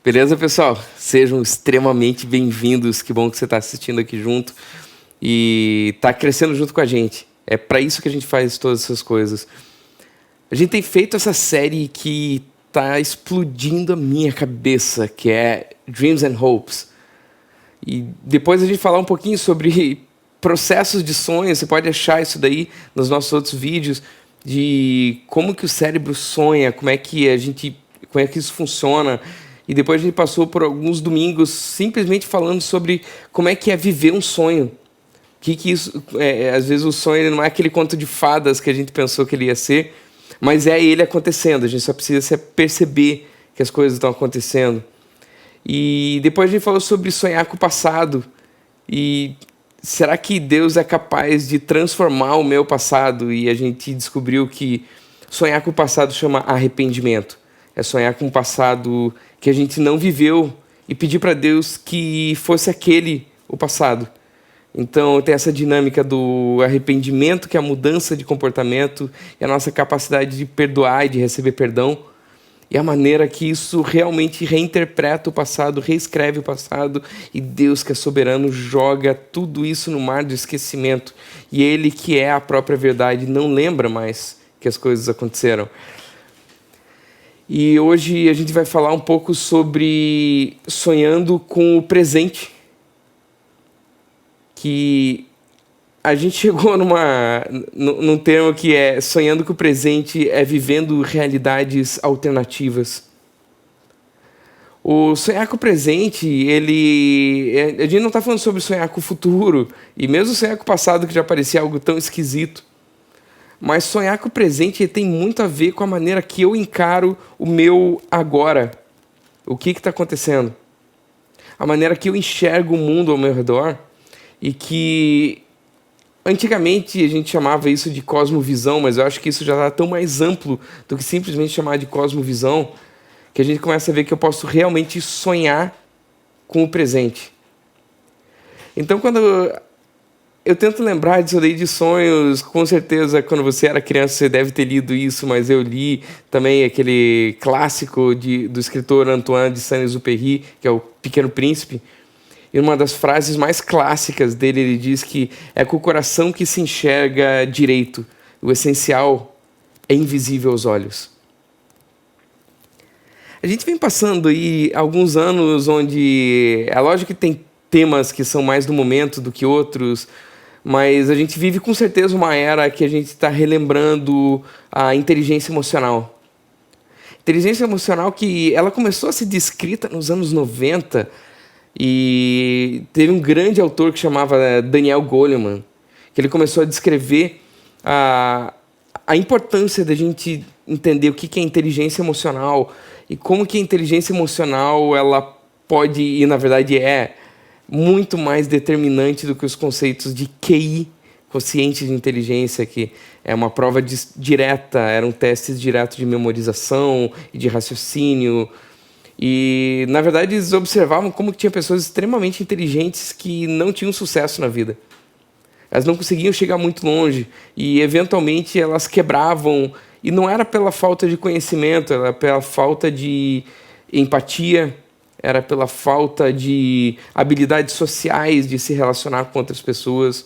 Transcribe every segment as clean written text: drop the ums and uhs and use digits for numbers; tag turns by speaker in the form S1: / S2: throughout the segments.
S1: Beleza, pessoal? Sejam extremamente bem-vindos. Que bom que você está assistindo aqui junto e está crescendo junto com a gente. É para isso que a gente faz todas essas coisas. A gente tem feito essa série que está explodindo a minha cabeça, que é Dreams and Hopes. E depois a gente falar um pouquinho sobre processos de sonho. Você pode achar isso daí nos nossos outros vídeos de como que o cérebro sonha, como é que isso funciona. E depois a gente passou por alguns domingos simplesmente falando sobre como é que é viver um sonho. Que isso às vezes o sonho ele não é aquele conto de fadas que a gente pensou que ele ia ser, mas é ele acontecendo. A gente só precisa perceber que as coisas estão acontecendo. E depois a gente falou sobre sonhar com o passado. E será que Deus é capaz de transformar o meu passado? E a gente descobriu que sonhar com o passado chama arrependimento. É sonhar com um passado que a gente não viveu e pedir para Deus que fosse aquele o passado. Então tem essa dinâmica do arrependimento, que é a mudança de comportamento, e a nossa capacidade de perdoar e de receber perdão, e a maneira que isso realmente reinterpreta o passado, reescreve o passado, e Deus, que é soberano, joga tudo isso no mar do esquecimento. E Ele, que é a própria verdade, não lembra mais que as coisas aconteceram. E hoje a gente vai falar um pouco sobre sonhando com o presente. Que a gente chegou num termo que é sonhando com o presente é vivendo realidades alternativas. O sonhar com o presente, a gente não está falando sobre sonhar com o futuro, e mesmo sonhar com o passado, que já parecia algo tão esquisito. Mas sonhar com o presente tem muito a ver com a maneira que eu encaro o meu agora. O que está acontecendo? A maneira que eu enxergo o mundo ao meu redor. E que antigamente a gente chamava isso de cosmovisão, mas eu acho que isso já está tão mais amplo do que simplesmente chamar de cosmovisão, que a gente começa a ver que eu posso realmente sonhar com o presente. Então, quando eu tento lembrar disso daí de sonhos, com certeza quando você era criança você deve ter lido isso, mas eu li também aquele clássico do escritor Antoine de Saint-Exupéry, que é o Pequeno Príncipe. E uma das frases mais clássicas dele, ele diz que é com o coração que se enxerga direito. O essencial é invisível aos olhos. A gente vem passando aí alguns anos onde é lógico que tem temas que são mais do momento do que outros, mas a gente vive com certeza uma era que a gente está relembrando a inteligência emocional. Inteligência emocional que ela começou a ser descrita nos anos 90, e teve um grande autor que chamava Daniel Goleman, que ele começou a descrever a importância da gente entender o que é inteligência emocional e como que a inteligência emocional ela pode, e na verdade é, muito mais determinante do que os conceitos de QI, consciente de inteligência, que é uma prova direta, eram testes diretos de memorização e de raciocínio. E, na verdade, eles observavam como que tinha pessoas extremamente inteligentes que não tinham sucesso na vida. Elas não conseguiam chegar muito longe e, eventualmente, elas quebravam. E não era pela falta de conhecimento, era pela falta de empatia, era pela falta de habilidades sociais de se relacionar com outras pessoas,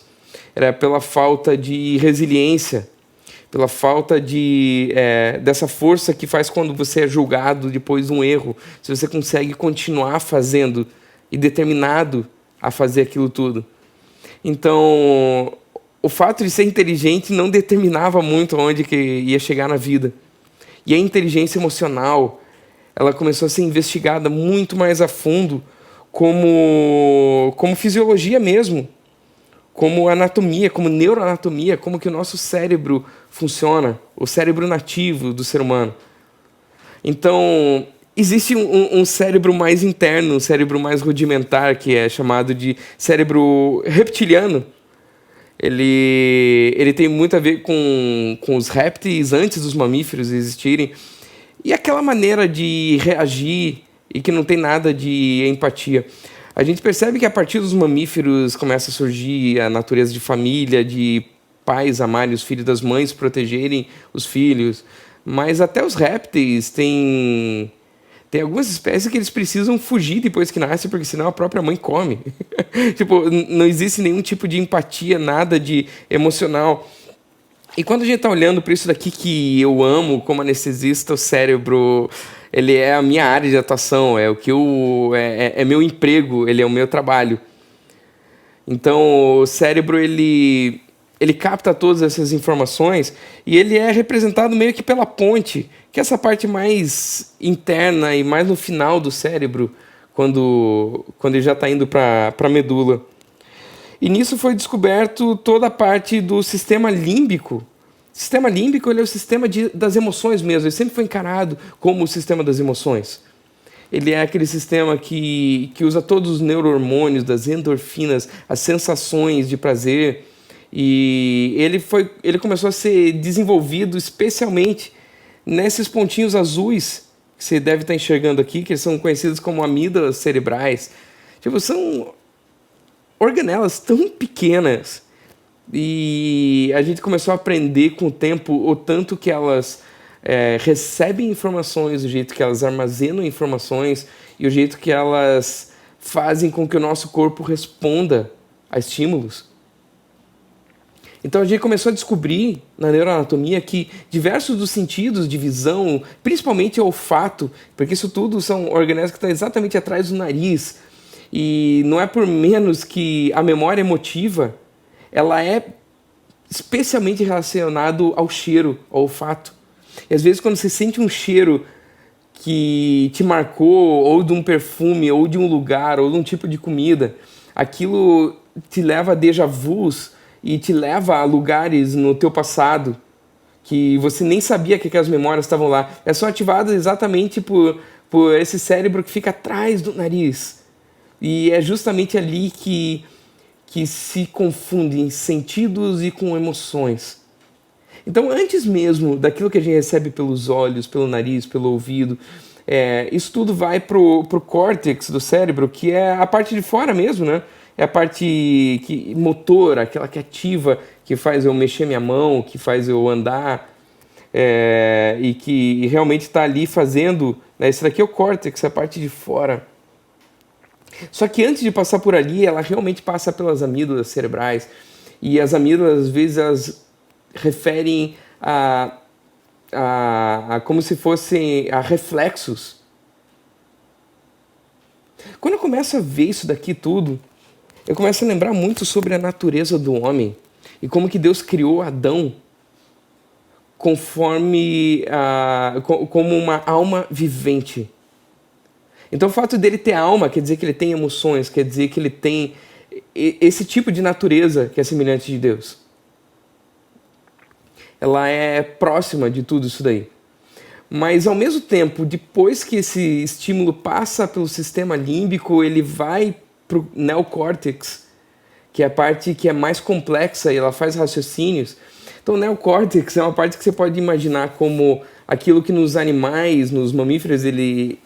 S1: era pela falta de resiliência, pela falta dessa força que faz quando você é julgado depois de um erro, se você consegue continuar fazendo e determinado a fazer aquilo tudo. Então, o fato de ser inteligente não determinava muito onde que ia chegar na vida. E a inteligência emocional, ela começou a ser investigada muito mais a fundo como fisiologia mesmo, como anatomia, como neuroanatomia, como que o nosso cérebro funciona, o cérebro nativo do ser humano. Então, existe um cérebro mais interno, um cérebro mais rudimentar, que é chamado de cérebro reptiliano. Ele tem muito a ver com os répteis antes dos mamíferos existirem. E aquela maneira de reagir e que não tem nada de empatia. A gente percebe que a partir dos mamíferos começa a surgir a natureza de família, de pais amarem os filhos, das mães protegerem os filhos. Mas até os répteis têm Tem algumas espécies que eles precisam fugir depois que nascem, porque senão a própria mãe come. Tipo, não existe nenhum tipo de empatia, nada de emocional. E quando a gente está olhando para isso daqui que eu amo como anestesista, o cérebro, ele é a minha área de atuação, é o que é meu emprego, ele é o meu trabalho. Então, o cérebro, ele capta todas essas informações e ele é representado meio que pela ponte, que é essa parte mais interna e mais no final do cérebro, quando ele já está indo para a medula. E nisso foi descoberto toda a parte do sistema límbico. O sistema límbico ele é o sistema das emoções mesmo, ele sempre foi encarado como o sistema das emoções. Ele é aquele sistema que usa todos os neurohormônios, das endorfinas, as sensações de prazer. E ele começou a ser desenvolvido especialmente nesses pontinhos azuis que você deve estar enxergando aqui, que eles são conhecidos como amígdalas cerebrais. Tipo, são organelas tão pequenas. E a gente começou a aprender com o tempo o tanto que elas recebem informações, o jeito que elas armazenam informações e o jeito que elas fazem com que o nosso corpo responda a estímulos. Então a gente começou a descobrir na neuroanatomia que diversos dos sentidos de visão, principalmente o olfato, porque isso tudo são organelas que estão exatamente atrás do nariz, e não é por menos que a memória emotiva ela é especialmente relacionada ao cheiro, ao olfato. E às vezes quando você sente um cheiro que te marcou, ou de um perfume, ou de um lugar, ou de um tipo de comida, aquilo te leva a déjà vus e te leva a lugares no teu passado que você nem sabia que aquelas memórias estavam lá. Elas são ativadas exatamente por esse cérebro que fica atrás do nariz. E é justamente ali que se confundem sentidos e com emoções. Então, antes mesmo daquilo que a gente recebe pelos olhos, pelo nariz, pelo ouvido, isso tudo vai pro córtex do cérebro, que é a parte de fora mesmo, né? É a parte motora, aquela que ativa, que faz eu mexer minha mão, que faz eu andar, e que realmente está ali fazendo. Né? Esse daqui é o córtex, a parte de fora. Só que antes de passar por ali, ela realmente passa pelas amígdalas cerebrais. E as amígdalas, às vezes, elas referem a como se fossem a reflexos. Quando eu começo a ver isso daqui tudo, eu começo a lembrar muito sobre a natureza do homem e como que Deus criou Adão como uma alma vivente. Então o fato dele ter alma quer dizer que ele tem emoções, quer dizer que ele tem esse tipo de natureza que é semelhante de Deus. Ela é próxima de tudo isso daí. Mas ao mesmo tempo, depois que esse estímulo passa pelo sistema límbico, ele vai para o neocórtex, que é a parte que é mais complexa e ela faz raciocínios. Então o neocórtex é uma parte que você pode imaginar como aquilo que nos animais, nos mamíferos, ele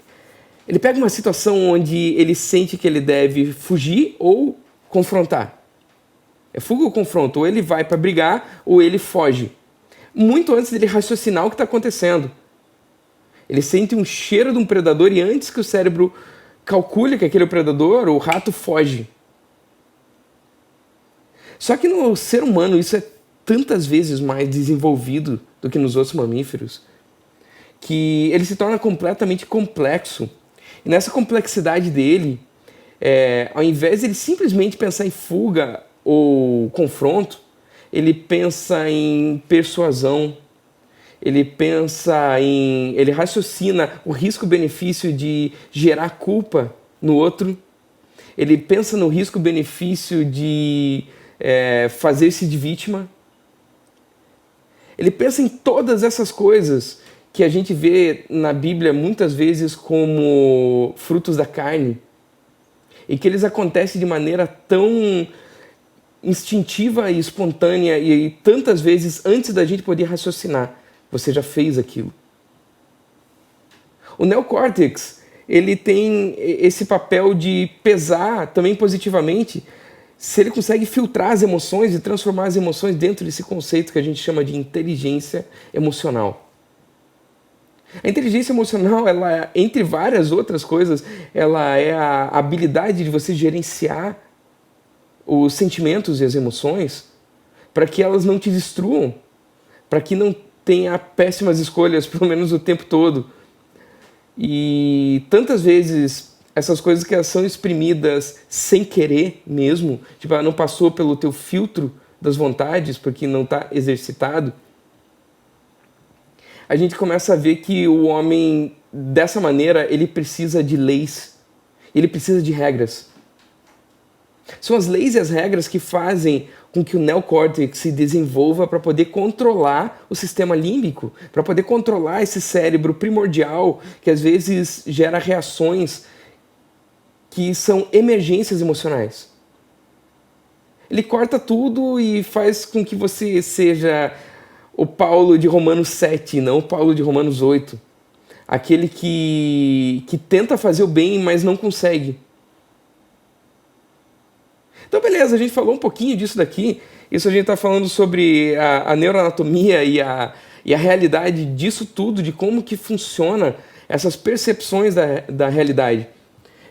S1: pega uma situação onde ele sente que ele deve fugir ou confrontar. É fuga ou confronto, ou ele vai para brigar ou ele foge. Muito antes dele raciocinar o que está acontecendo. Ele sente um cheiro de um predador e antes que o cérebro calcule que aquele é o predador, o rato foge. Só que no ser humano isso é tantas vezes mais desenvolvido do que nos outros mamíferos, que ele se torna completamente complexo. E nessa complexidade dele, ao invés de ele simplesmente pensar em fuga ou confronto, ele pensa em persuasão, ele raciocina o risco-benefício de gerar culpa no outro, ele pensa no risco-benefício de fazer-se de vítima, ele pensa em todas essas coisas que a gente vê na Bíblia muitas vezes como frutos da carne e que eles acontecem de maneira tão instintiva e espontânea e tantas vezes antes da gente poder raciocinar. Você já fez aquilo. O neocórtex, ele tem esse papel de pesar também positivamente se ele consegue filtrar as emoções e transformar as emoções dentro desse conceito que a gente chama de inteligência emocional. A inteligência emocional, ela, entre várias outras coisas, ela é a habilidade de você gerenciar os sentimentos e as emoções para que elas não te destruam, para que não tenha péssimas escolhas, pelo menos o tempo todo. E tantas vezes essas coisas que elas são exprimidas sem querer mesmo, tipo, ela não passou pelo teu filtro das vontades, porque não está exercitado, a gente começa a ver que o homem, dessa maneira, ele precisa de leis, ele precisa de regras. São as leis e as regras que fazem com que o neocórtex se desenvolva para poder controlar o sistema límbico, para poder controlar esse cérebro primordial que às vezes gera reações que são emergências emocionais. Ele corta tudo e faz com que você seja o Paulo de Romanos 7, não o Paulo de Romanos 8. Aquele que tenta fazer o bem, mas não consegue. Então, beleza, a gente falou um pouquinho disso daqui. Isso a gente está falando sobre a neuroanatomia e a realidade disso tudo, de como que funciona essas percepções da realidade.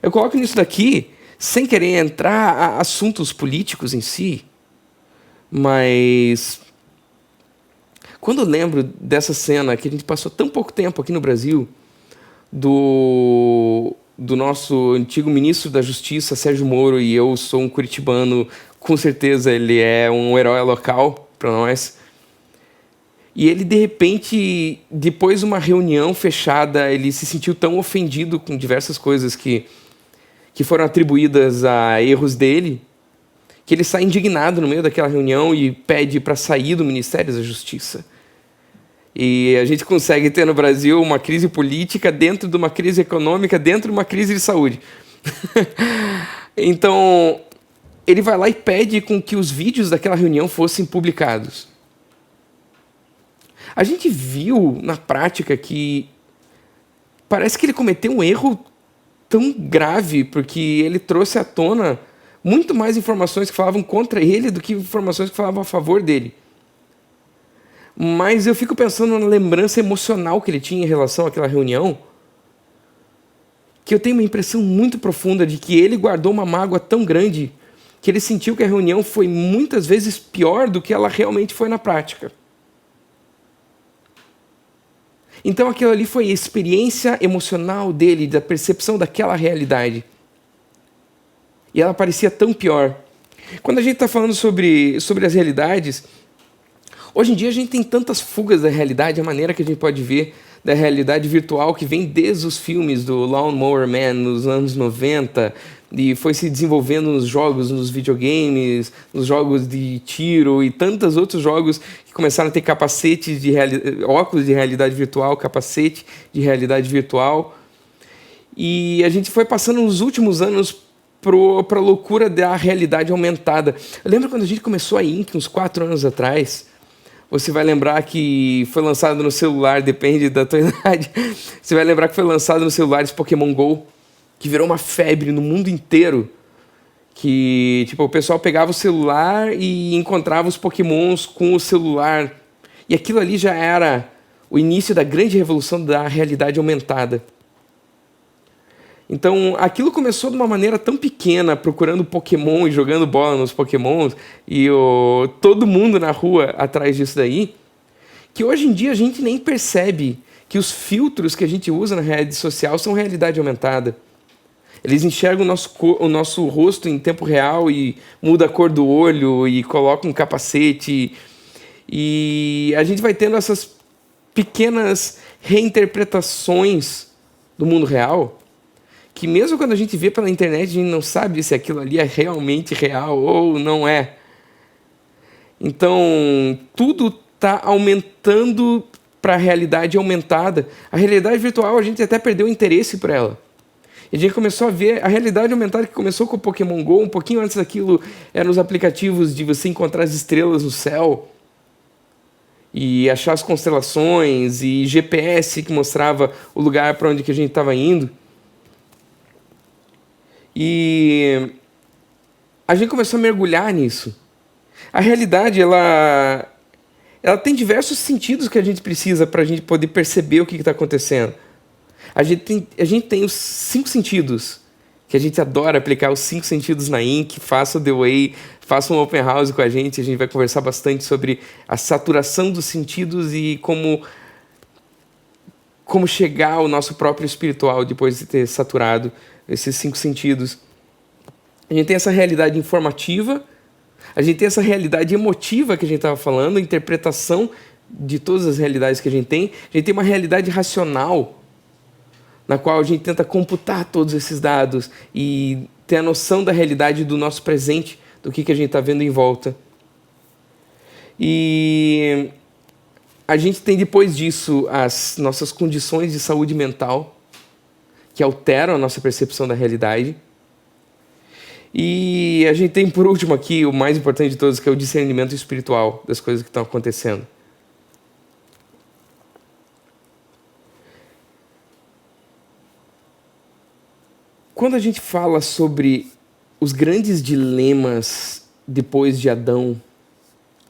S1: Eu coloco nisso daqui sem querer entrar a assuntos políticos em si, mas quando eu lembro dessa cena que a gente passou tão pouco tempo aqui no Brasil, do nosso antigo ministro da Justiça, Sérgio Moro, e eu sou um curitibano, com certeza ele é um herói local para nós. E ele, de repente, depois de uma reunião fechada, ele se sentiu tão ofendido com diversas coisas que foram atribuídas a erros dele, que ele sai indignado no meio daquela reunião e pede para sair do Ministério da Justiça. E a gente consegue ter no Brasil uma crise política dentro de uma crise econômica, dentro de uma crise de saúde. Então, ele vai lá e pede com que os vídeos daquela reunião fossem publicados. A gente viu na prática que parece que ele cometeu um erro tão grave, porque ele trouxe à tona muito mais informações que falavam contra ele do que informações que falavam a favor dele. Mas eu fico pensando na lembrança emocional que ele tinha em relação àquela reunião, que eu tenho uma impressão muito profunda de que ele guardou uma mágoa tão grande que ele sentiu que a reunião foi muitas vezes pior do que ela realmente foi na prática. Então aquilo ali foi a experiência emocional dele, da percepção daquela realidade. E ela parecia tão pior. Quando a gente está falando sobre as realidades, hoje em dia a gente tem tantas fugas da realidade, a maneira que a gente pode ver da realidade virtual que vem desde os filmes do Lawnmower Man nos anos 90 e foi se desenvolvendo nos jogos, nos videogames, nos jogos de tiro e tantos outros jogos que começaram a ter capacetes de óculos de realidade virtual, capacete de realidade virtual. E a gente foi passando nos últimos anos para a loucura da realidade aumentada. Eu lembro quando a gente começou a Inc, uns 4 anos atrás. Você vai lembrar que foi lançado no celular, depende da tua idade. Você vai lembrar que foi lançado no celular esse Pokémon GO, que virou uma febre no mundo inteiro. Que tipo, o pessoal pegava o celular e encontrava os Pokémons com o celular. E aquilo ali já era o início da grande revolução da realidade aumentada. Então, aquilo começou de uma maneira tão pequena, procurando Pokémon e jogando bola nos Pokémons, e todo mundo na rua atrás disso daí, que hoje em dia a gente nem percebe que os filtros que a gente usa na rede social são realidade aumentada. Eles enxergam o nosso rosto em tempo real e muda a cor do olho e colocam um capacete. E a gente vai tendo essas pequenas reinterpretações do mundo real, que mesmo quando a gente vê pela internet, a gente não sabe se aquilo ali é realmente real ou não é. Então, tudo está aumentando para a realidade aumentada. A realidade virtual, a gente até perdeu o interesse por ela. E a gente começou a ver a realidade aumentada que começou com o Pokémon GO, um pouquinho antes daquilo eram os aplicativos de você encontrar as estrelas no céu e achar as constelações e GPS que mostrava o lugar para onde que a gente estava indo. E a gente começou a mergulhar nisso. A realidade, ela ela tem diversos sentidos que a gente precisa para a gente poder perceber o que está acontecendo. A gente tem os 5 sentidos, que a gente adora aplicar os 5 sentidos na Inc. Faça o The Way, faça um open house com a gente vai conversar bastante sobre a saturação dos sentidos e como chegar ao nosso próprio espiritual depois de ter saturado esses 5 sentidos. A gente tem essa realidade informativa, a gente tem essa realidade emotiva que a gente estava falando, a interpretação de todas as realidades que a gente tem uma realidade racional, na qual a gente tenta computar todos esses dados e ter a noção da realidade do nosso presente, do que a gente está vendo em volta. E a gente tem depois disso as nossas condições de saúde mental, que alteram a nossa percepção da realidade. E a gente tem por último aqui, o mais importante de todos, que é o discernimento espiritual das coisas que estão acontecendo. Quando a gente fala sobre os grandes dilemas depois de Adão,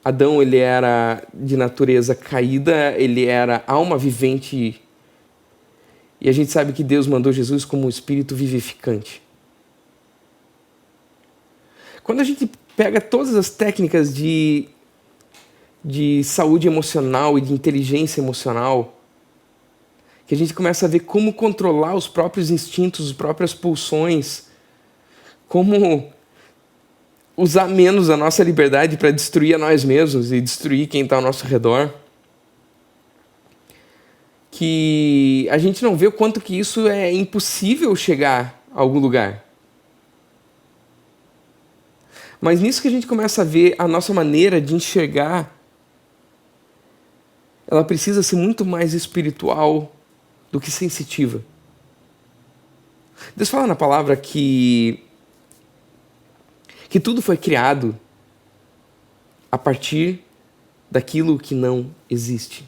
S1: Adão ele era de natureza caída, ele era alma vivente, e a gente sabe que Deus mandou Jesus como um espírito vivificante. Quando a gente pega todas as técnicas de saúde emocional e de inteligência emocional, que a gente começa a ver como controlar os próprios instintos, as próprias pulsões, como usar menos a nossa liberdade para destruir a nós mesmos e destruir quem está ao nosso redor, que a gente não vê o quanto que isso é impossível chegar a algum lugar. Mas nisso que a gente começa a ver a nossa maneira de enxergar, ela precisa ser muito mais espiritual do que sensitiva. Deus fala na palavra que tudo foi criado a partir daquilo que não existe.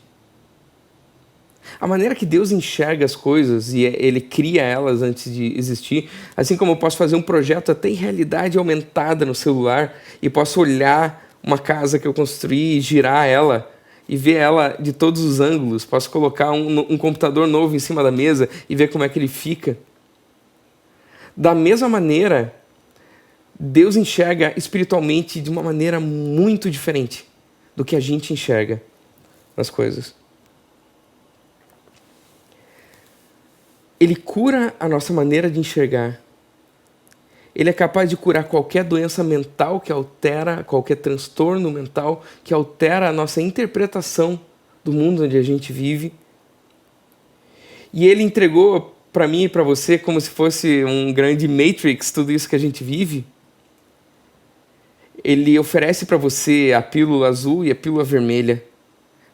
S1: A maneira que Deus enxerga as coisas e Ele cria elas antes de existir, assim como eu posso fazer um projeto até em realidade aumentada no celular e posso olhar uma casa que eu construí e girar ela e ver ela de todos os ângulos, posso colocar um computador novo em cima da mesa e ver como é que ele fica. Da mesma maneira, Deus enxerga espiritualmente de uma maneira muito diferente do que a gente enxerga as coisas. Ele cura a nossa maneira de enxergar. Ele é capaz de curar qualquer doença mental que altera, qualquer transtorno mental que altera a nossa interpretação do mundo onde a gente vive. E Ele entregou para mim e para você como se fosse um grande Matrix, tudo isso que a gente vive. Ele oferece para você a pílula azul e a pílula vermelha,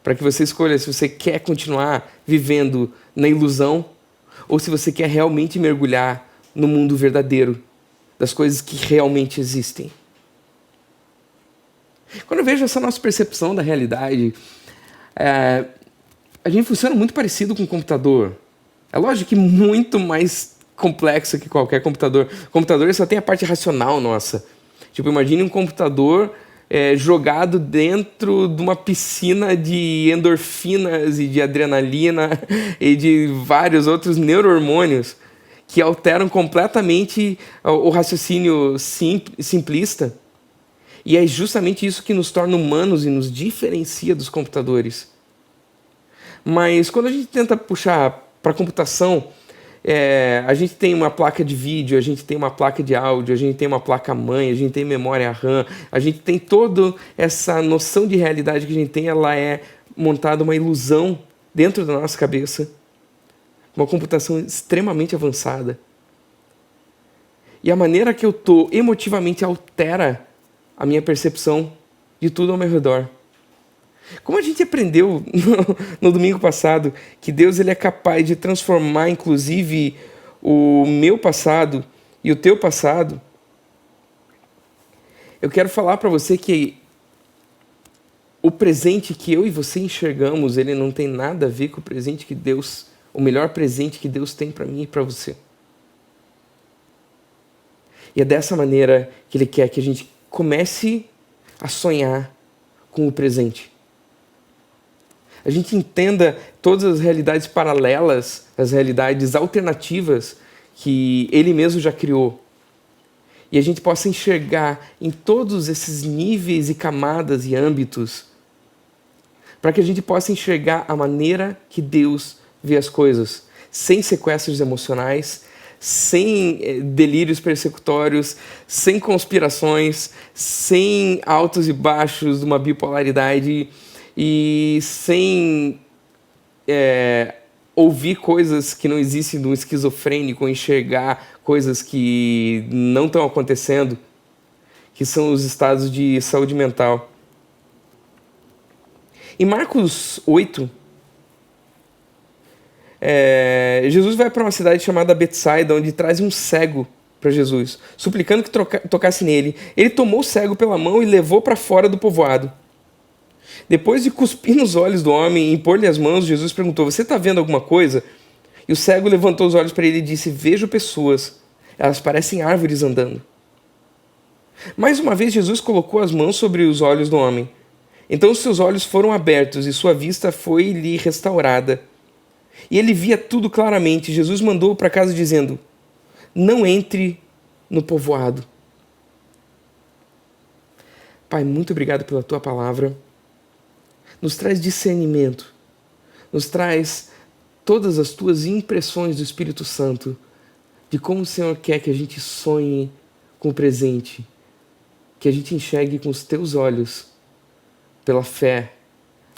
S1: para que você escolha se você quer continuar vivendo na ilusão ou se você quer realmente mergulhar no mundo verdadeiro, das coisas que realmente existem. Quando eu vejo essa nossa percepção da realidade, a gente funciona muito parecido com um computador. É lógico que muito mais complexo que qualquer computador. O computador só tem a parte racional nossa. Tipo, imagine um computador jogado dentro de uma piscina de endorfinas e de adrenalina e de vários outros neurohormônios que alteram completamente o raciocínio simplista. E é justamente isso que nos torna humanos e nos diferencia dos computadores. Mas quando a gente tenta puxar para a computação, a gente tem uma placa de vídeo, a gente tem uma placa de áudio, a gente tem uma placa-mãe, a gente tem memória RAM, a gente tem toda essa noção de realidade que a gente tem, ela é montada uma ilusão dentro da nossa cabeça. Uma computação extremamente avançada. E a maneira que eu estou emotivamente altera a minha percepção de tudo ao meu redor. Como a gente aprendeu no domingo passado, que Deus ele é capaz de transformar, inclusive, o meu passado e o teu passado, eu quero falar para você que o presente que eu e você enxergamos, ele não tem nada a ver com o presente que Deus, o melhor presente que Deus tem para mim e para você. E é dessa maneira que Ele quer que a gente comece a sonhar com o presente. a gente entenda todas as realidades paralelas, as realidades alternativas que Ele mesmo já criou. E a gente possa enxergar em todos esses níveis e camadas e âmbitos, para que a gente possa enxergar a maneira que Deus vê as coisas, sem sequestros emocionais, sem delírios persecutórios, sem conspirações, sem altos e baixos de uma bipolaridade e sem ouvir coisas que não existem de um esquizofrênico, enxergar coisas que não estão acontecendo, que são os estados de saúde mental. Em Marcos 8, Jesus vai para uma cidade chamada Betsaida, onde traz um cego para Jesus, suplicando que tocasse nele. Ele tomou o cego pela mão e levou para fora do povoado. Depois de cuspir nos olhos do homem e impor-lhe as mãos, Jesus perguntou: você está vendo alguma coisa? E o cego levantou os olhos para ele e disse: vejo pessoas, elas parecem árvores andando. Mais uma vez Jesus colocou as mãos sobre os olhos do homem. Então os seus olhos foram abertos e sua vista foi-lhe restaurada. E ele via tudo claramente. Jesus mandou-o para casa dizendo: não entre no povoado. Pai, muito obrigado pela tua palavra. Nos traz discernimento, nos traz todas as tuas impressões do Espírito Santo, de como o Senhor quer que a gente sonhe com o presente, que a gente enxergue com os teus olhos, pela fé,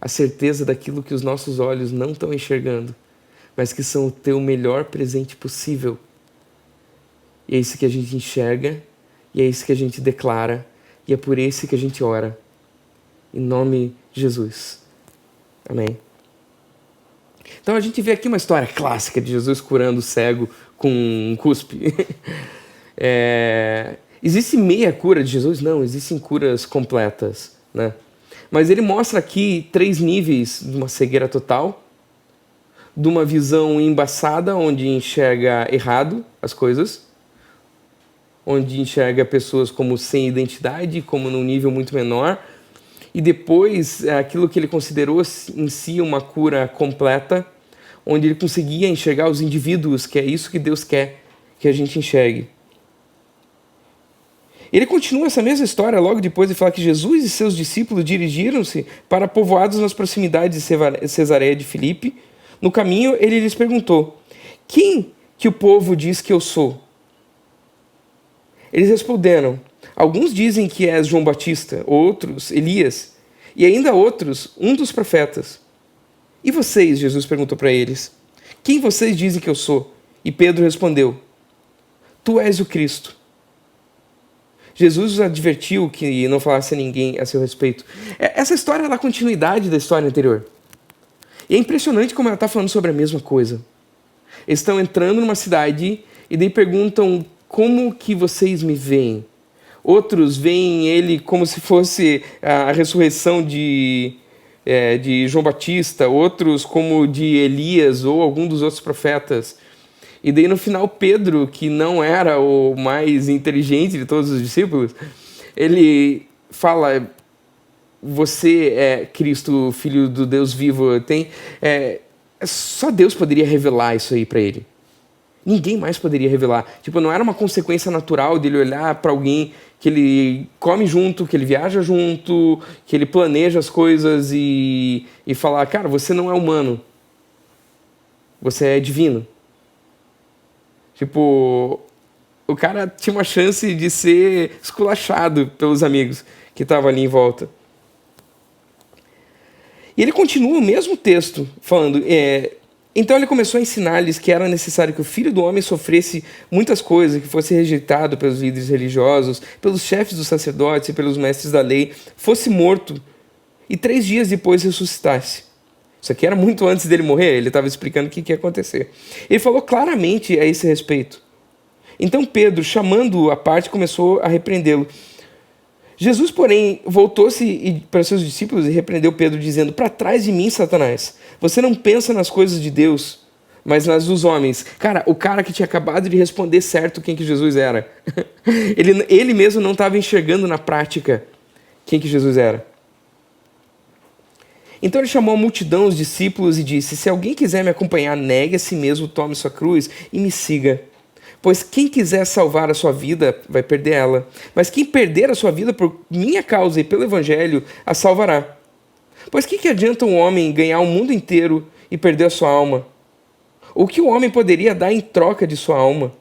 S1: a certeza daquilo que os nossos olhos não estão enxergando, mas que são o teu melhor presente possível. E é isso que a gente enxerga, e é isso que a gente declara, e é por isso que a gente ora. Em nome de Jesus. Amém. Então a gente vê aqui uma história clássica de Jesus curando o cego com um cuspe. Existe meia cura de Jesus? Não, existem curas completas, né? Mas ele mostra aqui 3 níveis de uma cegueira total, de uma visão embaçada, onde enxerga errado as coisas, onde enxerga pessoas como sem identidade, como num nível muito menor, e depois aquilo que ele considerou em si uma cura completa, onde ele conseguia enxergar os indivíduos, que é isso que Deus quer que a gente enxergue. Ele continua essa mesma história logo depois de falar que Jesus e seus discípulos dirigiram-se para povoados nas proximidades de Cesareia de Filipe. No caminho, ele lhes perguntou: quem que o povo diz que eu sou? Eles responderam: alguns dizem que és João Batista, outros Elias, e ainda outros, um dos profetas. E vocês, Jesus perguntou para eles, quem vocês dizem que eu sou? E Pedro respondeu: tu és o Cristo. Jesus os advertiu que não falasse a ninguém a seu respeito. Essa história é a continuidade da história anterior. E é impressionante como ela está falando sobre a mesma coisa. Eles estão entrando numa cidade e daí perguntam: como que vocês me veem? Outros veem ele como se fosse a ressurreição de João Batista, outros como de Elias ou algum dos outros profetas. E daí no final Pedro, que não era o mais inteligente de todos os discípulos, ele fala: você é Cristo, Filho do Deus vivo. Só Deus poderia revelar isso aí para ele. Ninguém mais poderia revelar. Tipo, não era uma consequência natural dele olhar para alguém que ele come junto, que ele viaja junto, que ele planeja as coisas e falar: cara, você não é humano. Você é divino. Tipo, o cara tinha uma chance de ser esculachado pelos amigos que estavam ali em volta. E ele continua o mesmo texto, falando: então ele começou a ensinar-lhes que era necessário que o Filho do Homem sofresse muitas coisas, que fosse rejeitado pelos líderes religiosos, pelos chefes dos sacerdotes e pelos mestres da lei, fosse morto e 3 dias depois ressuscitasse. Isso aqui era muito antes dele morrer, ele estava explicando o que ia acontecer. Ele falou claramente a esse respeito. Então Pedro, chamando-o à parte, começou a repreendê-lo. Jesus, porém, voltou-se para seus discípulos e repreendeu Pedro, dizendo: para trás de mim, Satanás, você não pensa nas coisas de Deus, mas nas dos homens. Cara, o cara que tinha acabado de responder certo quem que Jesus era. Ele mesmo não estava enxergando na prática quem que Jesus era. Então ele chamou a multidão, os discípulos, e disse: se alguém quiser me acompanhar, negue a si mesmo, tome sua cruz e me siga. Pois quem quiser salvar a sua vida, vai perder ela. Mas quem perder a sua vida por minha causa e pelo evangelho, a salvará. Pois que adianta um homem ganhar o mundo inteiro e perder a sua alma? O que o homem poderia dar em troca de sua alma?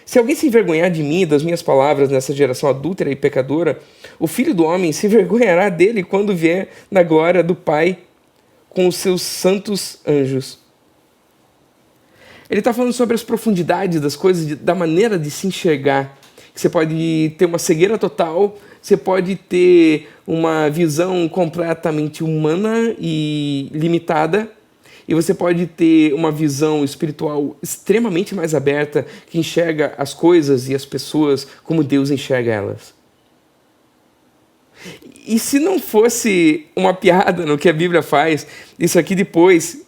S1: Se alguém se envergonhar de mim e das minhas palavras nessa geração adúltera e pecadora, o Filho do Homem se envergonhará dele quando vier na glória do Pai com os seus santos anjos. Ele está falando sobre as profundidades das coisas, da maneira de se enxergar. Você pode ter uma cegueira total, você pode ter uma visão completamente humana e limitada, e você pode ter uma visão espiritual extremamente mais aberta, que enxerga as coisas e as pessoas como Deus enxerga elas. E se não fosse uma piada no que a Bíblia faz, isso aqui depois,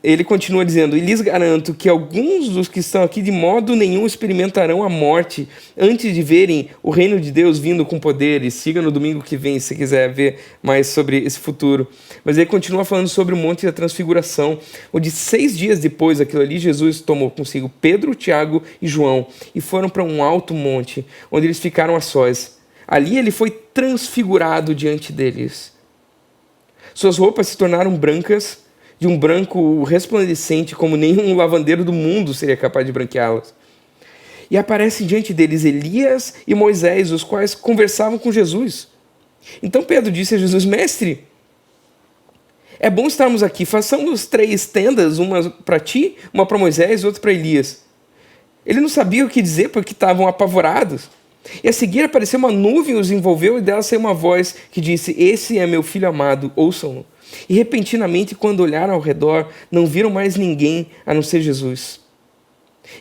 S1: ele continua dizendo: e lhes garanto que alguns dos que estão aqui de modo nenhum experimentarão a morte antes de verem o reino de Deus vindo com poder. E siga no domingo que vem se quiser ver mais sobre esse futuro. Mas ele continua falando sobre o Monte da Transfiguração, onde 6 dias depois daquilo ali, Jesus tomou consigo Pedro, Tiago e João e foram para um alto monte, onde eles ficaram a sós. Ali ele foi transfigurado diante deles. Suas roupas se tornaram brancas, de um branco resplandecente, como nenhum lavandeiro do mundo seria capaz de branqueá-las. E aparecem diante deles Elias e Moisés, os quais conversavam com Jesus. Então Pedro disse a Jesus: Mestre, é bom estarmos aqui, façamos 3 tendas, uma para ti, uma para Moisés e outra para Elias. Ele não sabia o que dizer porque estavam apavorados. E a seguir apareceu uma nuvem, os envolveu, e dela saiu uma voz que disse: esse é meu filho amado, ouçam-no. E repentinamente, quando olharam ao redor, não viram mais ninguém a não ser Jesus.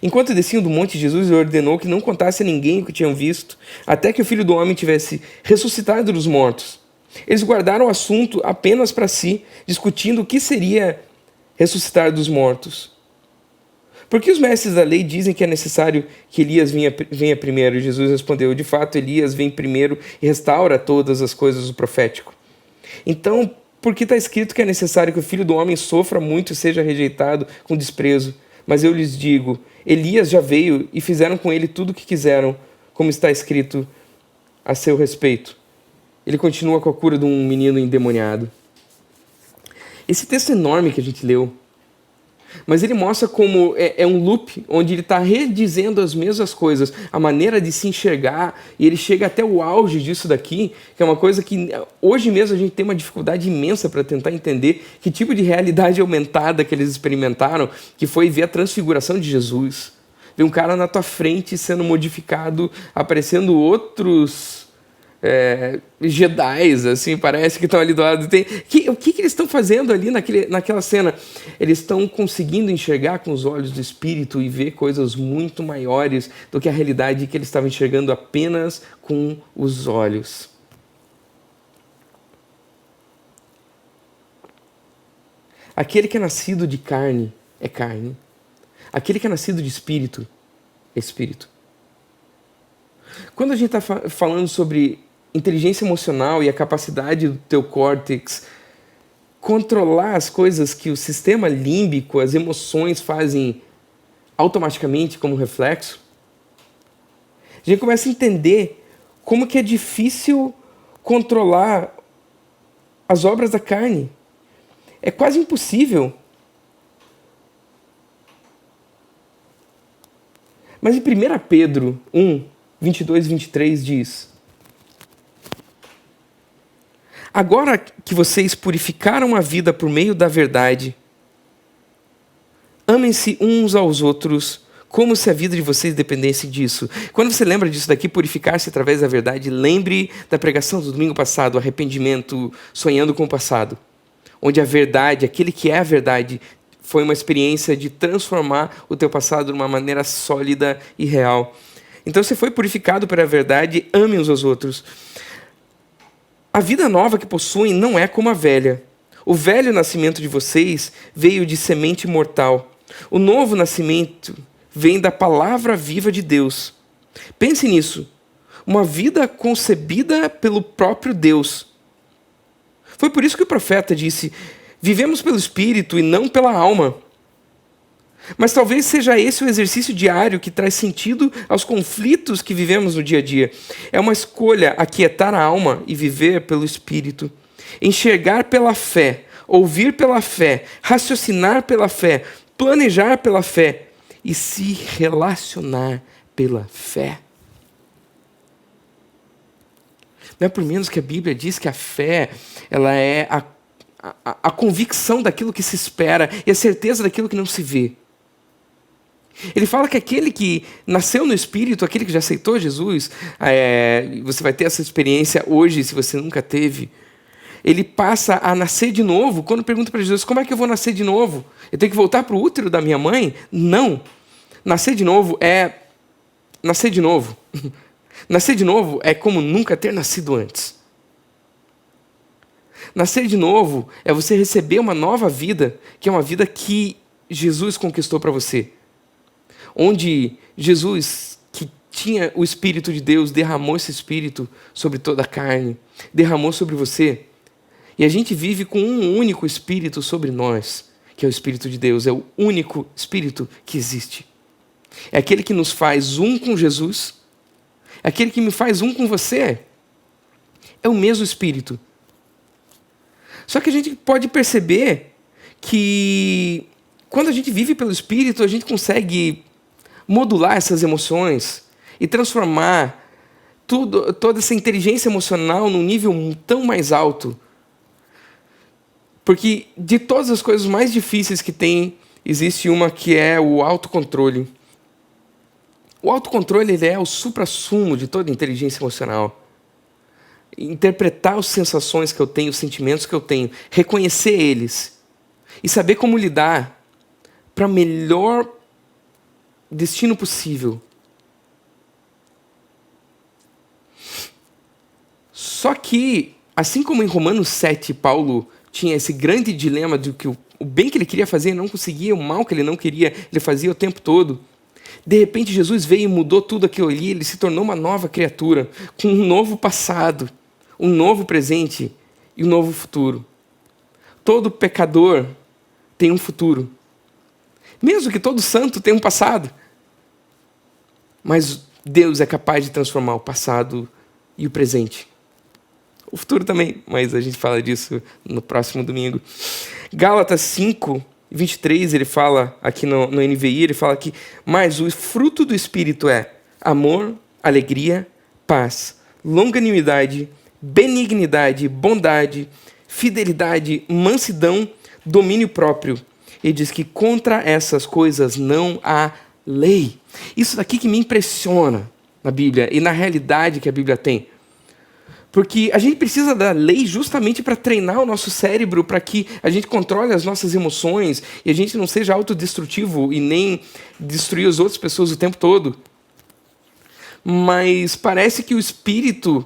S1: Enquanto desciam do monte, Jesus ordenou que não contasse a ninguém o que tinham visto, até que o Filho do Homem tivesse ressuscitado dos mortos. Eles guardaram o assunto apenas para si, discutindo o que seria ressuscitar dos mortos. Por que os mestres da lei dizem que é necessário que Elias venha primeiro? E Jesus respondeu: de fato, Elias vem primeiro e restaura todas as coisas do profético. Então, por que está escrito que é necessário que o Filho do Homem sofra muito e seja rejeitado com desprezo? Mas eu lhes digo, Elias já veio e fizeram com ele tudo o que quiseram, como está escrito a seu respeito. Ele continua com a cura de um menino endemoniado. Esse texto enorme que a gente leu, mas ele mostra como é um loop, onde ele está redizendo as mesmas coisas, a maneira de se enxergar, e ele chega até o auge disso daqui, que é uma coisa que hoje mesmo a gente tem uma dificuldade imensa para tentar entender que tipo de realidade aumentada que eles experimentaram, que foi ver a transfiguração de Jesus. Ver um cara na tua frente sendo modificado, aparecendo outros Jedis, assim, parece que estão ali do lado. O que eles estão fazendo ali naquela cena? Eles estão conseguindo enxergar com os olhos do Espírito e ver coisas muito maiores do que a realidade que eles estavam enxergando apenas com os olhos. Aquele que é nascido de carne é carne. Aquele que é nascido de espírito é espírito. Quando a gente está falando sobre inteligência emocional e a capacidade do teu córtex controlar as coisas que o sistema límbico, as emoções fazem automaticamente como reflexo, a gente começa a entender como que é difícil controlar as obras da carne. É quase impossível. Mas em 1 Pedro 1, 22 e 23 diz: agora que vocês purificaram a vida por meio da verdade, amem-se uns aos outros, como se a vida de vocês dependesse disso. Quando você lembra disso daqui, purificar-se através da verdade, lembre da pregação do domingo passado, arrependimento, sonhando com o passado. Onde a verdade, aquele que é a verdade, foi uma experiência de transformar o teu passado de uma maneira sólida e real. Então você foi purificado pela verdade, ame uns aos outros. A vida nova que possuem não é como a velha. O velho nascimento de vocês veio de semente mortal. O novo nascimento vem da palavra viva de Deus. Pense nisso. Uma vida concebida pelo próprio Deus. Foi por isso que o profeta disse: vivemos pelo Espírito e não pela alma. Mas talvez seja esse o exercício diário que traz sentido aos conflitos que vivemos no dia a dia. É uma escolha aquietar a alma e viver pelo Espírito. Enxergar pela fé, ouvir pela fé, raciocinar pela fé, planejar pela fé e se relacionar pela fé. Não é por menos que a Bíblia diz que a fé, ela é a convicção daquilo que se espera e a certeza daquilo que não se vê. Ele fala que aquele que nasceu no Espírito, aquele que já aceitou Jesus, você vai ter essa experiência hoje, se você nunca teve. Ele passa a nascer de novo. Quando pergunta para Jesus: como é que eu vou nascer de novo? Eu tenho que voltar para o útero da minha mãe? Não. Nascer de novo é nascer de novo. Nascer de novo é como nunca ter nascido antes. Nascer de novo é você receber uma nova vida, que é uma vida que Jesus conquistou para você. Onde Jesus, que tinha o Espírito de Deus, derramou esse Espírito sobre toda a carne, derramou sobre você. E a gente vive com um único Espírito sobre nós, que é o Espírito de Deus. É o único Espírito que existe. É aquele que nos faz um com Jesus, é aquele que me faz um com você. É o mesmo Espírito. Só que a gente pode perceber que quando a gente vive pelo Espírito, a gente consegue modular essas emoções e transformar toda essa inteligência emocional num nível tão mais alto. Porque de todas as coisas mais difíceis que tem, existe uma que é o autocontrole. O autocontrole, ele é o suprassumo de toda inteligência emocional. Interpretar as sensações que eu tenho, os sentimentos que eu tenho, reconhecer eles e saber como lidar para o melhor destino possível. Só que, assim como em Romanos 7, Paulo tinha esse grande dilema de que o bem que ele queria fazer ele não conseguia, o mal que ele não queria, ele fazia o tempo todo. De repente, Jesus veio e mudou tudo aquilo ali, ele se tornou uma nova criatura, com um novo passado, um novo presente e um novo futuro. Todo pecador tem um futuro. Mesmo que todo santo tenha um passado. Mas Deus é capaz de transformar o passado e o presente. O futuro também, mas a gente fala disso no próximo domingo. Gálatas 5, 23, ele fala aqui no NVI, ele fala que mas o fruto do Espírito é amor, alegria, paz, longanimidade, benignidade, bondade, fidelidade, mansidão, domínio próprio. Ele diz que contra essas coisas não há lei. Isso daqui que me impressiona na Bíblia e na realidade que a Bíblia tem. Porque a gente precisa da lei justamente para treinar o nosso cérebro, para que a gente controle as nossas emoções e a gente não seja autodestrutivo e nem destruir as outras pessoas o tempo todo. Mas parece que o Espírito,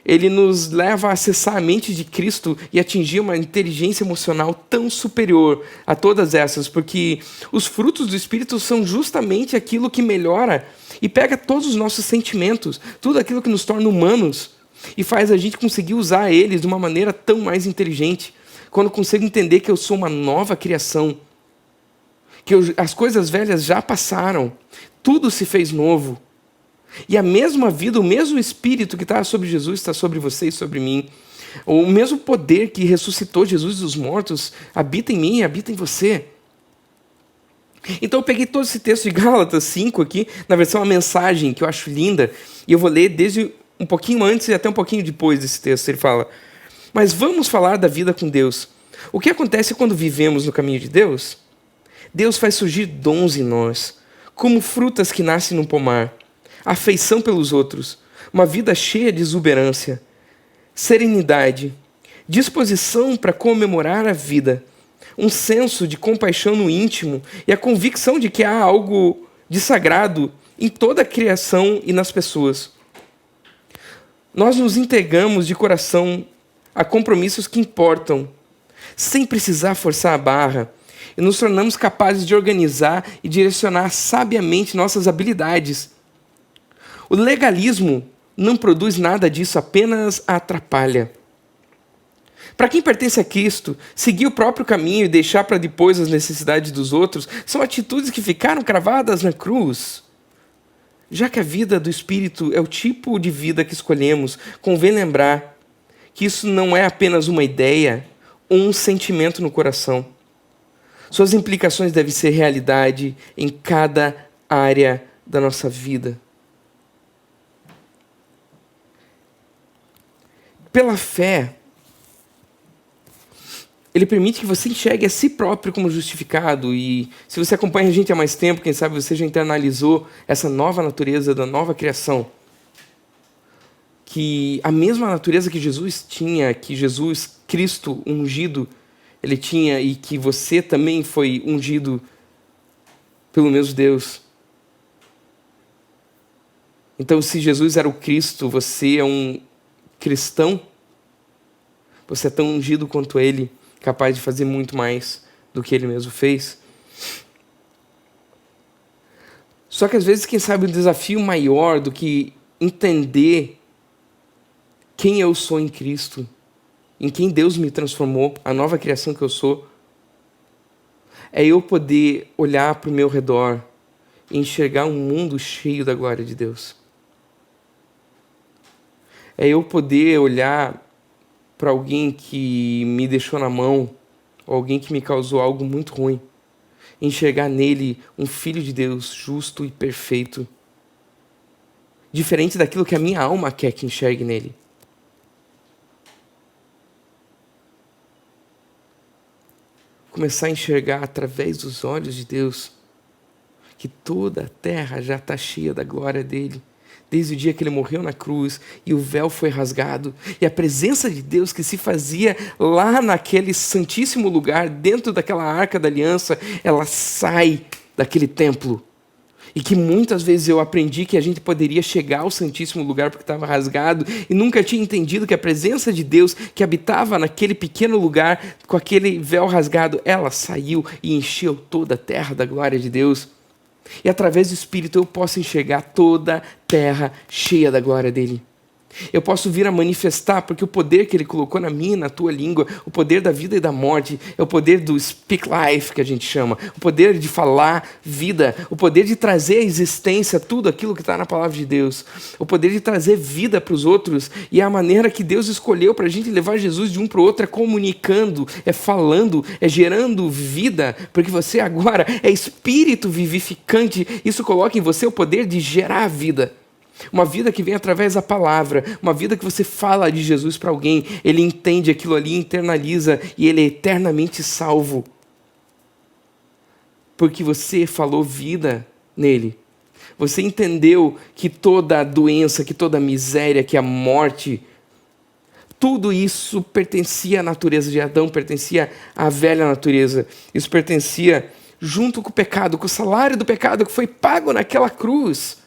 S1: ele nos leva a acessar a mente de Cristo e atingir uma inteligência emocional tão superior a todas essas, porque os frutos do Espírito são justamente aquilo que melhora e pega todos os nossos sentimentos, tudo aquilo que nos torna humanos, e faz a gente conseguir usar eles de uma maneira tão mais inteligente, quando eu consigo entender que eu sou uma nova criação, que as coisas velhas já passaram, tudo se fez novo. E a mesma vida, o mesmo Espírito que está sobre Jesus está sobre você e sobre mim. O mesmo poder que ressuscitou Jesus dos mortos habita em mim e habita em você. Então eu peguei todo esse texto de Gálatas 5 aqui, na versão A Mensagem, que eu acho linda, e eu vou ler desde um pouquinho antes e até um pouquinho depois desse texto. Ele fala: mas vamos falar da vida com Deus. O que acontece quando vivemos no caminho de Deus? Deus faz surgir dons em nós, como frutas que nascem no pomar, afeição pelos outros, uma vida cheia de exuberância, serenidade, disposição para comemorar a vida, um senso de compaixão no íntimo e a convicção de que há algo de sagrado em toda a criação e nas pessoas. Nós nos entregamos de coração a compromissos que importam, sem precisar forçar a barra, e nos tornamos capazes de organizar e direcionar sabiamente nossas habilidades. O legalismo não produz nada disso, apenas a atrapalha. Para quem pertence a Cristo, seguir o próprio caminho e deixar para depois as necessidades dos outros são atitudes que ficaram cravadas na cruz. Já que a vida do Espírito é o tipo de vida que escolhemos, convém lembrar que isso não é apenas uma ideia ou um sentimento no coração. Suas implicações devem ser realidade em cada área da nossa vida. Pela fé, ele permite que você enxergue a si próprio como justificado. E se você acompanha a gente há mais tempo, quem sabe você já internalizou essa nova natureza da nova criação. Que a mesma natureza que Jesus tinha, que Jesus, Cristo ungido, ele tinha, e que você também foi ungido pelo mesmo Deus. Então, se Jesus era o Cristo, você é um cristão, você é tão ungido quanto ele, capaz de fazer muito mais do que ele mesmo fez. Só que às vezes, quem sabe, um desafio maior do que entender quem eu sou em Cristo, em quem Deus me transformou, a nova criação que eu sou, é eu poder olhar para o meu redor e enxergar um mundo cheio da glória de Deus. É eu poder olhar para alguém que me deixou na mão, ou alguém que me causou algo muito ruim, enxergar nele um filho de Deus justo e perfeito, diferente daquilo que a minha alma quer que enxergue nele. Começar a enxergar através dos olhos de Deus que toda a terra já está cheia da glória dele. Desde o dia que ele morreu na cruz e o véu foi rasgado, e a presença de Deus que se fazia lá naquele santíssimo lugar, dentro daquela arca da aliança, ela sai daquele templo. E que muitas vezes eu aprendi que a gente poderia chegar ao santíssimo lugar porque estava rasgado, e nunca tinha entendido que a presença de Deus que habitava naquele pequeno lugar, com aquele véu rasgado, ela saiu e encheu toda a terra da glória de Deus. E através do Espírito eu posso enxergar toda a terra cheia da glória dele. Eu posso vir a manifestar, porque o poder que ele colocou na minha e na tua língua, o poder da vida e da morte, é o poder do speak life, que a gente chama, o poder de falar vida, o poder de trazer à existência tudo aquilo que está na palavra de Deus, o poder de trazer vida para os outros, e a maneira que Deus escolheu para a gente levar Jesus de um para o outro é comunicando, é falando, é gerando vida, porque você agora é espírito vivificante. Isso coloca em você o poder de gerar vida. Uma vida que vem através da palavra, uma vida que você fala de Jesus para alguém, ele entende aquilo ali, internaliza, e ele é eternamente salvo. Porque você falou vida nele. Você entendeu que toda a doença, que toda a miséria, que a morte, tudo isso pertencia à natureza de Adão, pertencia à velha natureza. Isso pertencia junto com o pecado, com o salário do pecado que foi pago naquela cruz.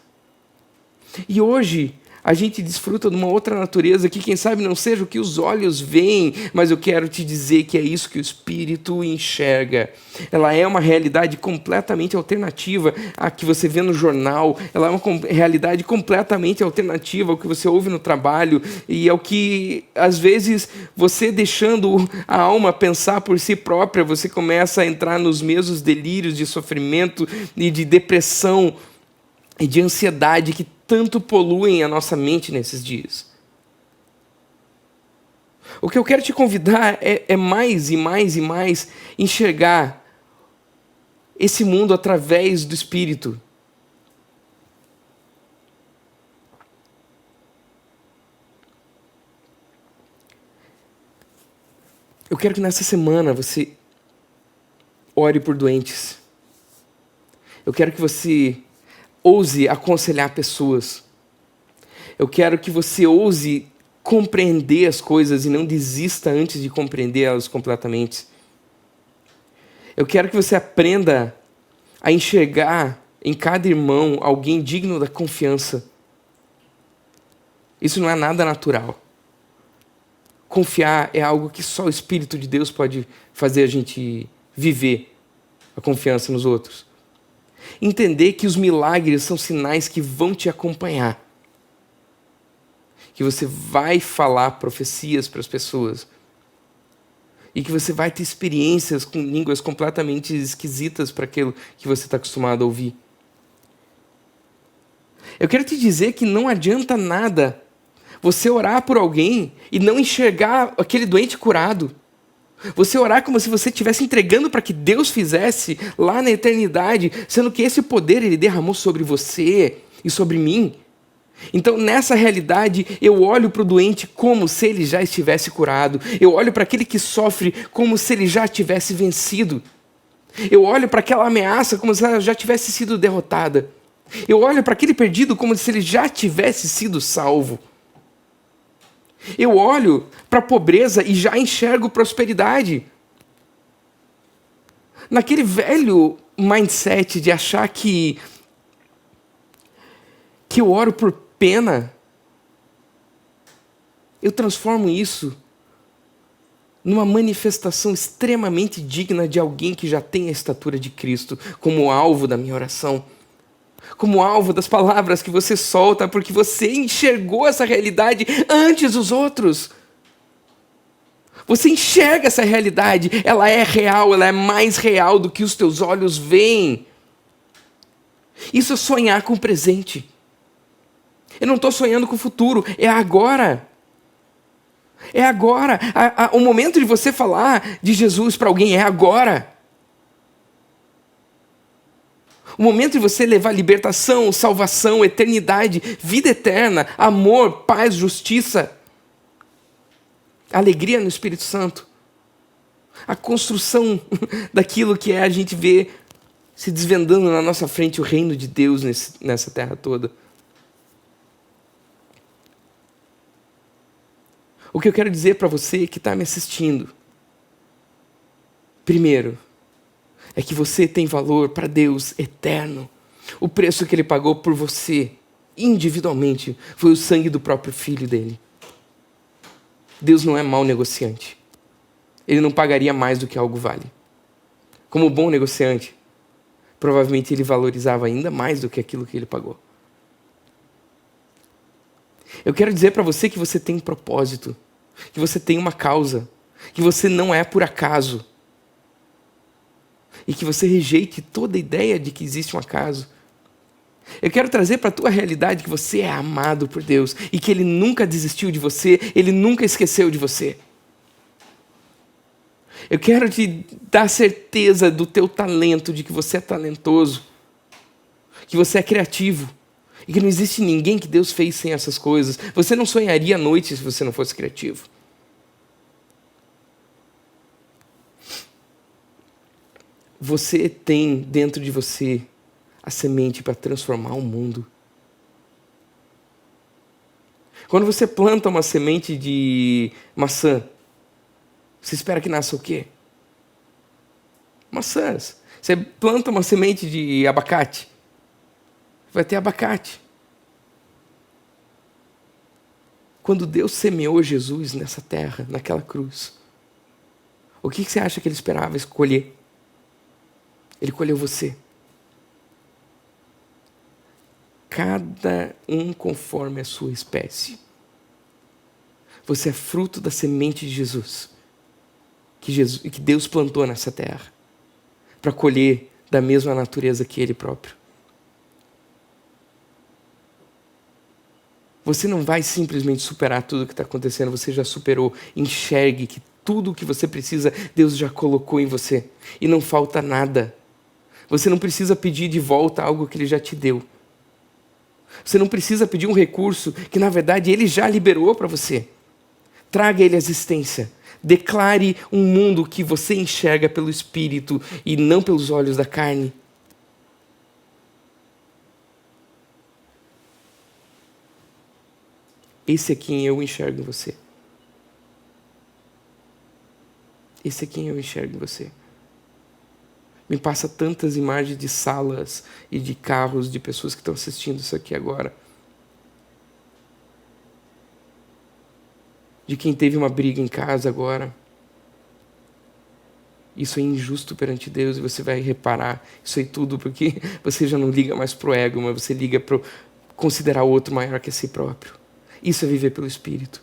S1: E hoje a gente desfruta de uma outra natureza que quem sabe não seja o que os olhos veem, mas eu quero te dizer que é isso que o Espírito enxerga. Ela é uma realidade completamente alternativa à que você vê no jornal, ela é uma realidade completamente alternativa ao que você ouve no trabalho, e ao que às vezes você deixando a alma pensar por si própria, você começa a entrar nos mesmos delírios de sofrimento e de depressão e de ansiedade que tanto poluem a nossa mente nesses dias. O que eu quero te convidar é mais e mais e mais enxergar esse mundo através do Espírito. Eu quero que nessa semana você ore por doentes. Eu quero que você ouse aconselhar pessoas. Eu quero que você ouse compreender as coisas e não desista antes de compreender elas completamente. Eu quero que você aprenda a enxergar em cada irmão alguém digno da confiança. Isso não é nada natural. Confiar é algo que só o Espírito de Deus pode fazer a gente viver, a confiança nos outros. Entender que os milagres são sinais que vão te acompanhar. Que você vai falar profecias para as pessoas. E que você vai ter experiências com línguas completamente esquisitas para aquilo que você está acostumado a ouvir. Eu quero te dizer que não adianta nada você orar por alguém e não enxergar aquele doente curado. Você orar como se você estivesse entregando para que Deus fizesse lá na eternidade, sendo que esse poder Ele derramou sobre você e sobre mim. Então, nessa realidade, eu olho para o doente como se ele já estivesse curado. Eu olho para aquele que sofre como se ele já tivesse vencido. Eu olho para aquela ameaça como se ela já tivesse sido derrotada. Eu olho para aquele perdido como se ele já tivesse sido salvo. Eu olho para a pobreza e já enxergo prosperidade. Naquele velho mindset de achar que eu oro por pena, eu transformo isso numa manifestação extremamente digna de alguém que já tem a estatura de Cristo como alvo da minha oração, como alvo das palavras que você solta, porque você enxergou essa realidade antes dos outros. Você enxerga essa realidade, ela é real, ela é mais real do que os teus olhos veem. Isso é sonhar com o presente. Eu não estou sonhando com o futuro, é agora. É agora. O momento de você falar de Jesus para alguém é agora. O momento de você levar libertação, salvação, eternidade, vida eterna, amor, paz, justiça, alegria no Espírito Santo. A construção daquilo que é a gente ver se desvendando na nossa frente o reino de Deus nessa terra toda. O que eu quero dizer para você que está me assistindo, primeiro, é que você tem valor para Deus eterno. O preço que Ele pagou por você, individualmente, foi o sangue do próprio Filho dele. Deus não é mau negociante. Ele não pagaria mais do que algo vale. Como bom negociante, provavelmente Ele valorizava ainda mais do que aquilo que Ele pagou. Eu quero dizer para você que você tem um propósito, que você tem uma causa, que você não é por acaso. E que você rejeite toda a ideia de que existe um acaso. Eu quero trazer para a tua realidade que você é amado por Deus e que Ele nunca desistiu de você, Ele nunca esqueceu de você. Eu quero te dar certeza do teu talento, de que você é talentoso, que você é criativo e que não existe ninguém que Deus fez sem essas coisas. Você não sonharia à noite se você não fosse criativo. Você tem dentro de você a semente para transformar o mundo. Quando você planta uma semente de maçã, você espera que nasça o quê? Maçãs. Você planta uma semente de abacate, vai ter abacate. Quando Deus semeou Jesus nessa terra, naquela cruz, o que você acha que Ele esperava escolher? Ele colheu você. Cada um conforme a sua espécie. Você é fruto da semente de Jesus, que Deus plantou nessa terra, para colher da mesma natureza que Ele próprio. Você não vai simplesmente superar tudo o que está acontecendo, você já superou. Enxergue que tudo o que você precisa, Deus já colocou em você. E não falta nada. Você não precisa pedir de volta algo que Ele já te deu. Você não precisa pedir um recurso que, na verdade, Ele já liberou para você. Traga Ele à existência. Declare um mundo que você enxerga pelo Espírito e não pelos olhos da carne. Esse é quem eu enxergo em você. Esse é quem eu enxergo em você. Me passa tantas imagens de salas e de carros de pessoas que estão assistindo isso aqui agora. De quem teve uma briga em casa agora. Isso é injusto perante Deus e você vai reparar isso aí tudo porque você já não liga mais pro ego, mas você liga para considerar o outro maior que a si próprio. Isso é viver pelo Espírito.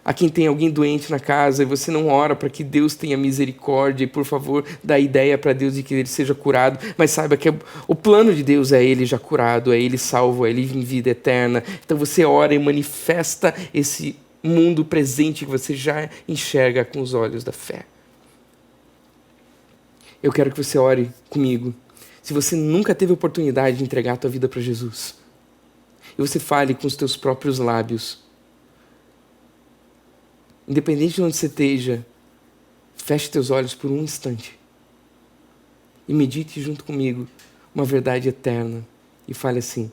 S1: a quem tem alguém doente na casa e você não ora para que Deus tenha misericórdia e, por favor, dá ideia para Deus de que ele seja curado, mas saiba que o plano de Deus é ele já curado, é ele salvo, é ele em vida eterna. Então você ora e manifesta esse mundo presente que você já enxerga com os olhos da fé. Eu quero que você ore comigo. Se você nunca teve a oportunidade de entregar a tua vida para Jesus, e você fale com os teus próprios lábios, independente de onde você esteja, feche teus olhos por um instante e medite junto comigo uma verdade eterna e fale assim: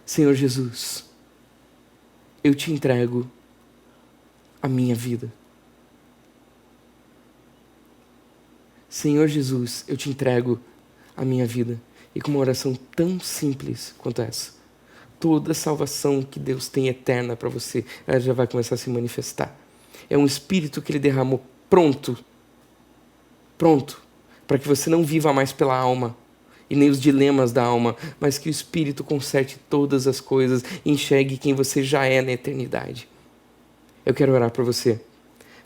S1: Senhor Jesus, eu te entrego a minha vida. Senhor Jesus, eu te entrego a minha vida. E com uma oração tão simples quanto essa, toda a salvação que Deus tem eterna para você, ela já vai começar a se manifestar. É um espírito que Ele derramou pronto, para que você não viva mais pela alma, e nem os dilemas da alma, mas que o Espírito conserte todas as coisas e enxergue quem você já é na eternidade. Eu quero orar por você.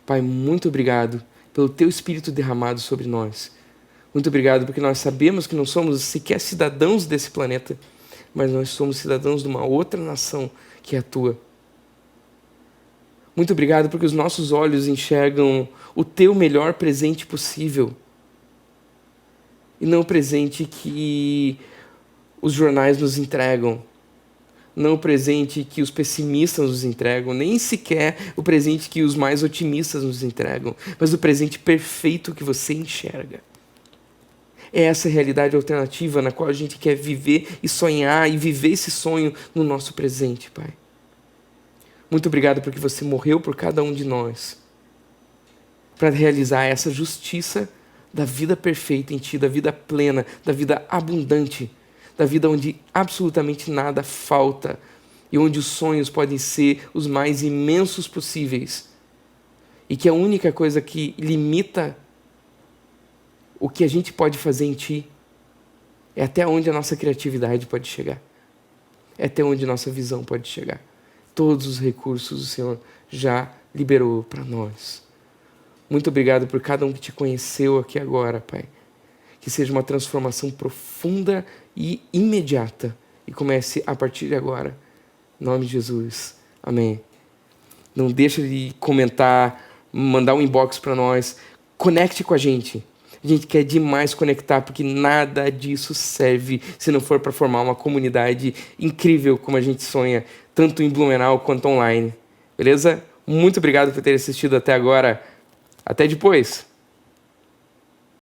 S1: Pai, muito obrigado pelo Teu Espírito derramado sobre nós. Muito obrigado porque nós sabemos que não somos sequer cidadãos desse planeta, mas nós somos cidadãos de uma outra nação que é a Tua. Muito obrigado porque os nossos olhos enxergam o Teu melhor presente possível e não o presente que os jornais nos entregam, não o presente que os pessimistas nos entregam, nem sequer o presente que os mais otimistas nos entregam, mas o presente perfeito que você enxerga. É essa realidade alternativa na qual a gente quer viver e sonhar e viver esse sonho no nosso presente, Pai. Muito obrigado porque você morreu por cada um de nós para realizar essa justiça da vida perfeita em Ti, da vida plena, da vida abundante, da vida onde absolutamente nada falta e onde os sonhos podem ser os mais imensos possíveis e que a única coisa que limita o que a gente pode fazer em Ti é até onde a nossa criatividade pode chegar, é até onde a nossa visão pode chegar. Todos os recursos o Senhor já liberou para nós. Muito obrigado por cada um que Te conheceu aqui agora, Pai. Que seja uma transformação profunda e imediata e comece a partir de agora. Em nome de Jesus. Amém. Não deixa de comentar, mandar um inbox para nós. Conecte com a gente. A gente quer demais conectar, porque nada disso serve se não for para formar uma comunidade incrível como a gente sonha, tanto em Blumenau quanto online. Beleza? Muito obrigado por ter assistido até agora. Até depois!